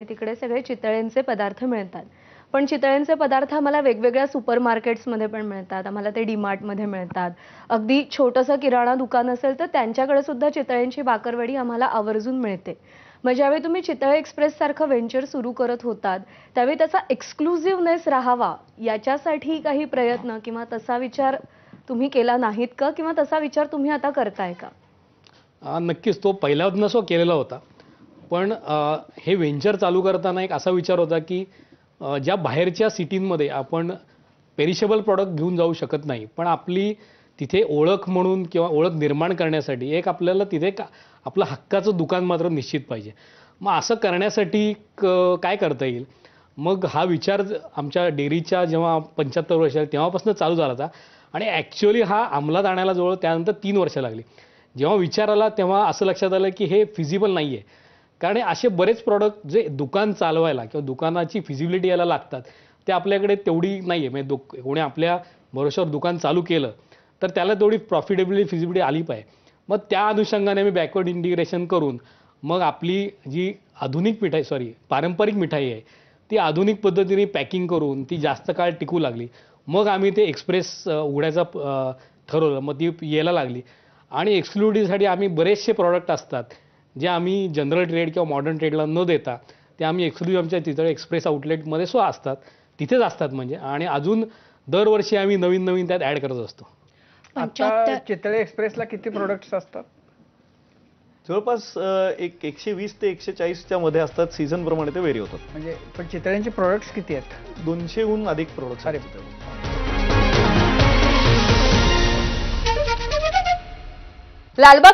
तिकडे सगळे चितळेंचे पदार्थ मिळतात. पण चितळेंचे पदार्थ आम्हाला वेगवेगळ्या सुपरमार्केट्समध्ये पण मिळतात. आम्हाला ते डी-मार्टमध्ये मिळतात. अगदी छोटंसं किराणा दुकान असेल तर त्यांच्याकडे सुद्धा चितळेंची बाकरवडी आम्हाला आवर्जून मिळते. मग ज्यावेळी तुम्ही चितळे एक्सप्रेस सारखं व्हेंचर सुरू करत होतात, त्यावेळी त्याचा एक्सक्लुझिव्हनेस राहावा याच्यासाठी काही प्रयत्न किंवा तसा विचार तुम्ही केला नाहीत का? किंवा तसा विचार तुम्ही आता करताय का? नक्कीच तो पहिल्यांदाच केलेला होता. पण हे व्हेंचर चालू करताना एक असा विचार होता की ज्या बाहेरच्या सिटींमध्ये आपण पेरिशेबल प्रॉडक्ट घेऊन जाऊ शकत नाही, पण आपली तिथे ओळख म्हणून किंवा ओळख निर्माण करण्यासाठी एक आपल्याला तिथे आपलं हक्काचं दुकान मात्र निश्चित पाहिजे. मग असं करण्यासाठी काय करता येईल? मग हा विचार आमच्या डेअरीच्या जेव्हा 75 वर्ष तेव्हापासून चालू झाला होता आणि ॲक्च्युअली हा अंमलात आणायला जवळ त्यानंतर 3 वर्ष लागली. जेव्हा विचार आला तेव्हा असं लक्षात आलं की हे फिजिबल नाही आहे. कारण असे बरेच प्रॉडक्ट जे दुकान चालवायला किंवा दुकानाची फिजिबिलिटी यायला लागतात ते आपल्याकडे तेवढी नाही आहे. म्हणजे कोणी आपल्या भरोश्यावर दुकान चालू केलं तर त्याला तेवढी प्रॉफिटेबिलिटी फिजिबिलिटी आली पाहिजे. मग त्या अनुषंगाने मी बॅकवर्ड इंटिग्रेशन करून मग आपली जी आधुनिक पारंपरिक मिठाई आहे ती आधुनिक पद्धतीने पॅकिंग करून ती जास्त काळ टिकू लागली. मग आम्ही ते एक्सप्रेस उघडायचं ठरवलं. मग ती यायला लागली आणि एक्सक्लुसिव्हिटीसाठी आम्ही बरेचसे प्रॉडक्ट असतात जे आम्ही जनरल ट्रेड किंवा मॉडर्न ट्रेडला न देता ते आम्ही एक्सक्लुसिव्ह आमच्या चितळे एक्सप्रेस आउटलेटमध्ये असतात, तिथेच असतात म्हणजे. आणि अजून दरवर्षी आम्ही नवीन नवीन त्यात ॲड करत असतो. आता चितळे एक्सप्रेसला किती प्रोडक्ट्स असतात? जवळपास 120 ते 140च्या मध्ये असतात. सीझन प्रमाणे ते व्हेरी होतात. म्हणजे पण चितळेंचे प्रोडक्ट्स किती आहेत? 200हून अधिक प्रोडक्ट्स. अरे लालबाग